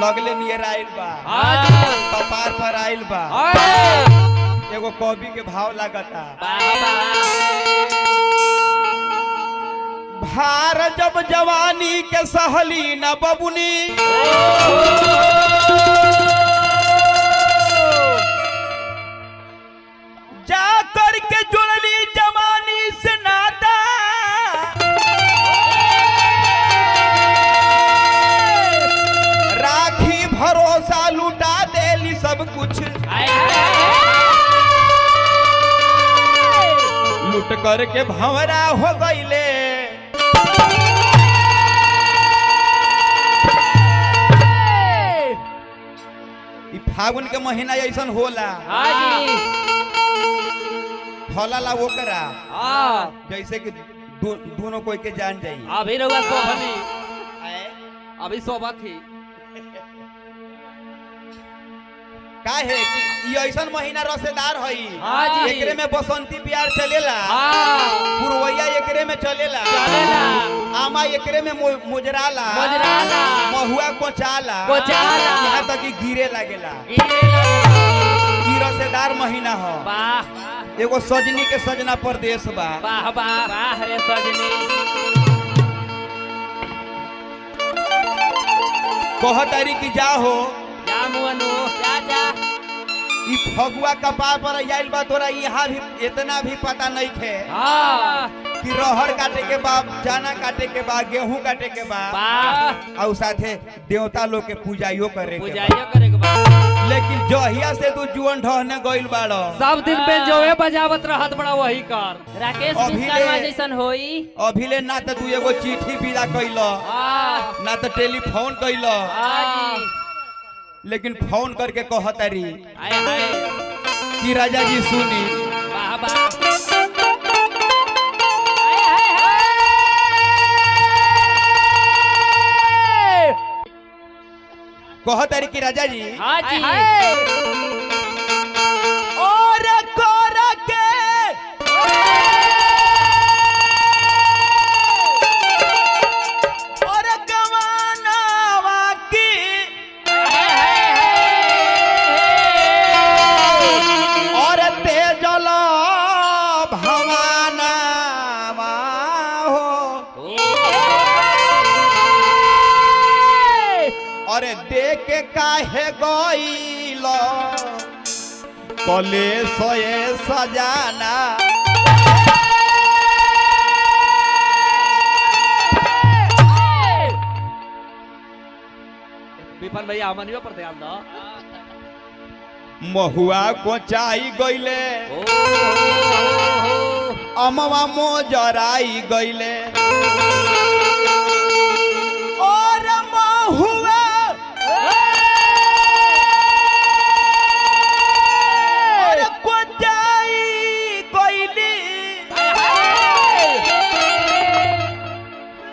लगले नियर आइल बा कपार पर आइल बा एगो कवि के भाव लागता भार जब जवानी के सहली न बबुनी जा करके जुड़ली जवानी से नाता राखी भरोसा लुटा देली सब कुछ लुट करके भंवरा हो गईले फागुन के महीना ऐसा होला होला वो करा जैसे कि दोनों कोई के जान जाई अभी रहुआ सोभनी अभी शोभा थी का है कि ये ऐसा महीना रसेदार हई एकरे में बसंती प्यार चलेला पुरवैया एकरे में चलेला आमा एकरे में मुजराला महुआ कोचाला यहाँ तक कि गिरे लागेला ई रसेदार महीना हो एगो सजनी के सजना परदेश बा वाह वाह वाह रे सजनी कहतारी कि जा हो जा मुअनु जा ई फगुआ कपार पर आइल बा तोरा यहाँ भी इतना भी पता नहीं थे कि रहर काटे के बाद चना काटे के बाद गेहूं काटे के बाद और साथे देवता लोग के पूजाइयो करे के बाद लेकिन जहिया से तू जुअन ढहने गइल बाड़ो सब दिन पे जोए बजावत रहत बड़ा वही कर राकेश विश्वकर्मा जैसन होई अभिले ना त तू एगो चिट्ठी विदा कइलो ना त टेलीफोन कइलो लेकिन फोन करके कहतारी कि राजा जी सुनी कहतारी कि राजा जी और कोरा के और गवानावा की और तेजल भवानावा हो और देख के काहे गइल कले सोए सजाना विपन भैया हमनियो पर ध्यान दो महुआ कोचाई गइले अमवा मोजराई गइले और महुआ और कोचाई गइली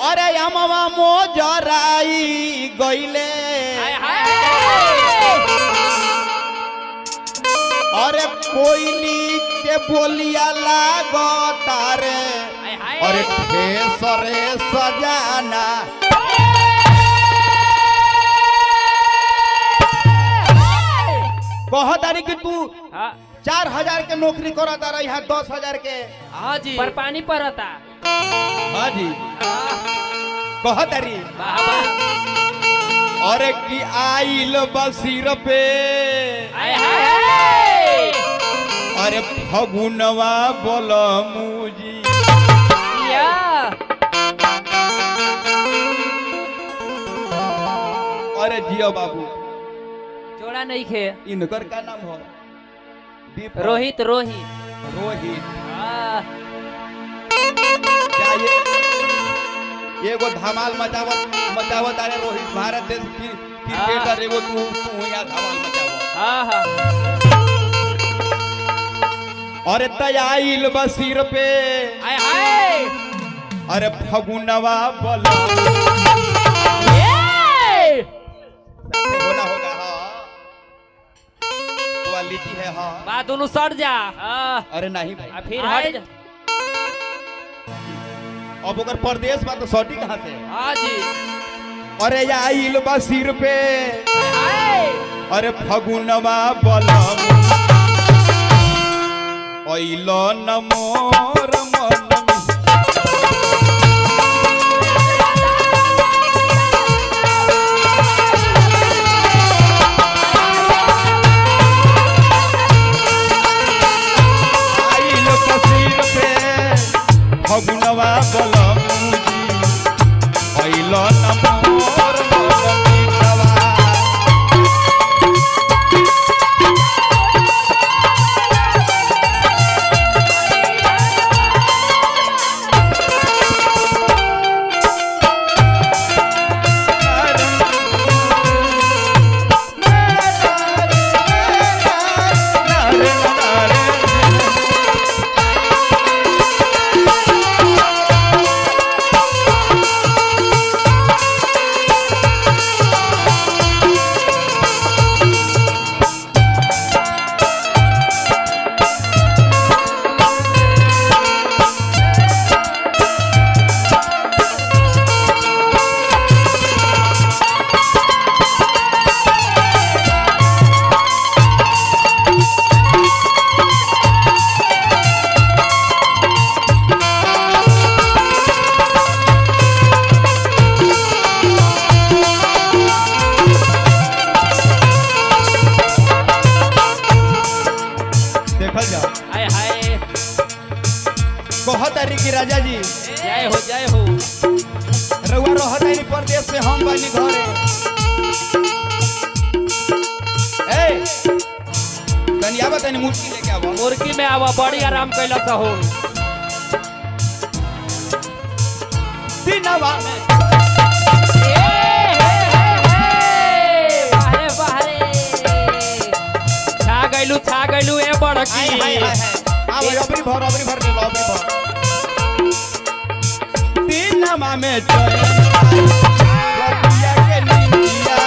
और अमवा मोजराई गइले अरे कोयली के बोलिया लागो तारे अरे ठेसरे सजाना कहतारी कि तू 4000 के नौकरी करा तारा यहाँ 10,000 के हाँ जी पर पानी परता हाँ जी कहतारी अरे कि आइल बसीर पे अरे फगुनवा बोल मुजी अरे जियो बाबू जोड़ा नहीं खे इनकर का नाम हो रोहित एगो धमाल मचावत अरे रोहित भारत देश की क्रिकेटर एगो तू यहाँ धमाल मचावत अरे तयाइल बसीर पे अरे फगुनवा बोल बोला होगा क्वालिटी है बात दोनों सट जा अरे नहीं भाई फिर हट अब अगर परदेश बा तो सटी कहाँ से हाँ जी अरे आइल बा सिर पे अरे फगुनवा बलम अइलो न मोर मन आइल बा सिर पे फगुनवा बलम अइलो न मोर मन मिठवा देखल जाओ हाय हाय कहत तारी की राजा जी जय हो रउआ रहत है परदेश में हम बानी घरे ए कनिया बतानी मुर्गी लेके आवा मुर्गी में आवा बड़ी आराम कैला सा हो दिनवा में बाहरे बाहरे छा गइलू ए बड़की आव अबरी भर ले लो अबरी भर दिनवा में रतिया के नींदिया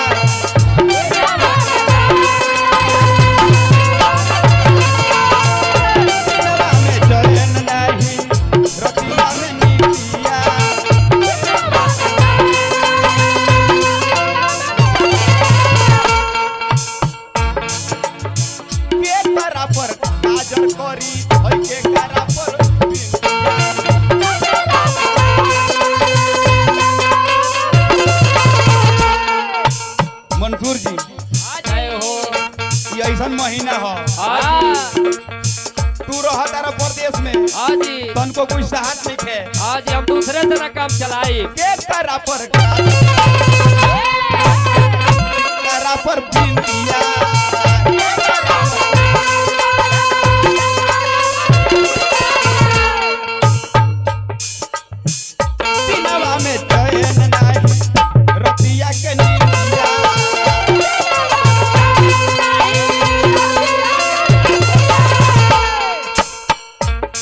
दिनवा में चैन नहीं रतिया में नींदिया के करा पर काजल करी होय के करा पर मंसूर जी जय हो ये ऐसा महीना हो तू रहा तारा प्रदेश में हाँ जी तनको कोई साहस नहीं है हाँ जी हम दूसरे तरह काम चलाई के करा पर बिंदिया दिनवा में चैन नहीं रतिया के नींदिया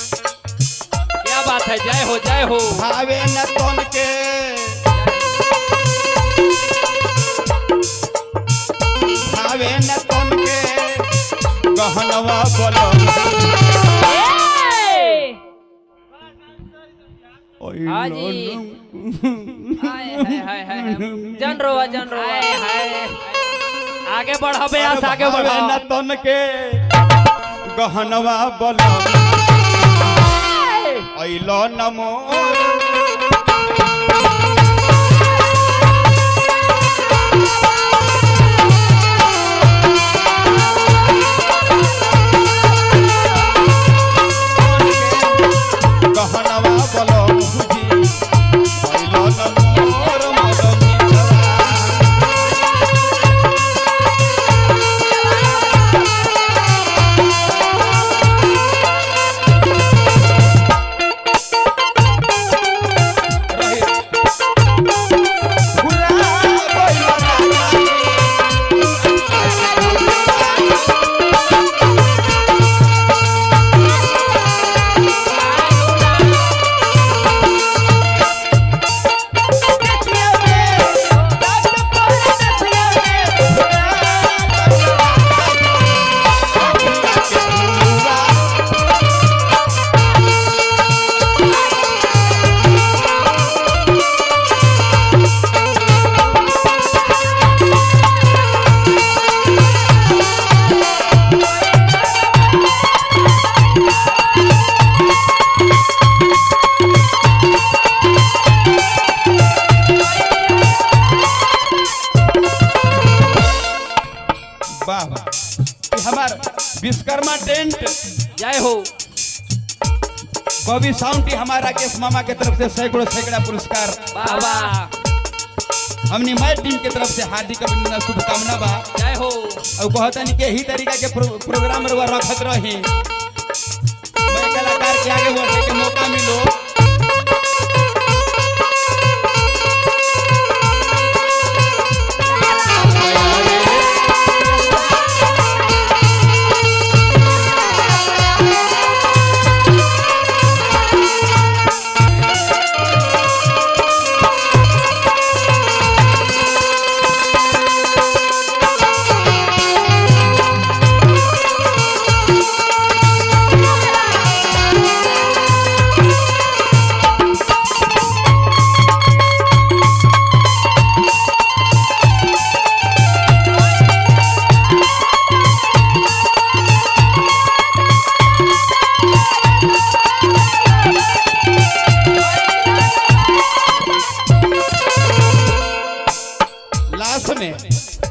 क्या बात है जय हो भावे न तन के भावे न तन के गहनवा बलम हाँ जी हाय जन रोवा आगे बढ़ो बेस आगे बढ़ो न तन के गहनवा बलम अइलो नमो गहनवा बलम बुझी अइलो नमो वाह वाह ये हमार विश्वकर्मा टेंट जय हो बॉबी साउंड की हमारा केस मामा के तरफ से सैकड़ा पुरस्कार वाह वाह हमनी मैं टीम के तरफ से हार्दिक अभिनंदन शुभकामना बा जय हो और कहता नहीं कि यही तरीका के प्रोग्राम रुआ रखत रही मैं कलाकार के आगे बढ़ने के मौका मिलो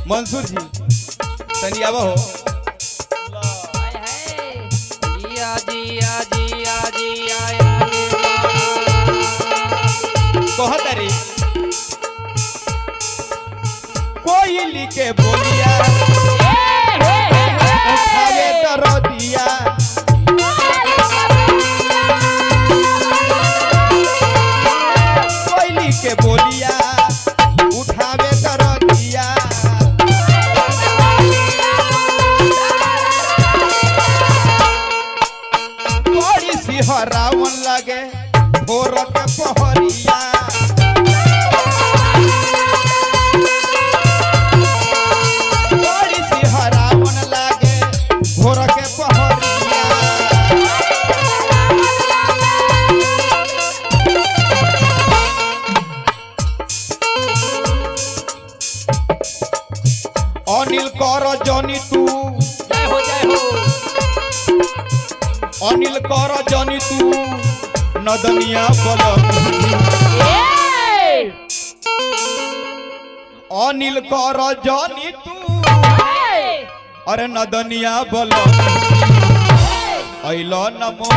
मंसूर जी तनी आवा हो जिया जिया जिया जिया कहतरी कोयली के बोलिया उठावे दरदिया कोयली के बोलिया उठावे दरदिया बड़ी सिहरावन लगे भोर के पहरिया बड़ी सिहरावन लगे भोर के पहरिया अनिल कर जनी तू जय हो अनिल कर जनी तू नदनिया बल अनिल कर जनी तू अरे नदनिया बल अइल नमो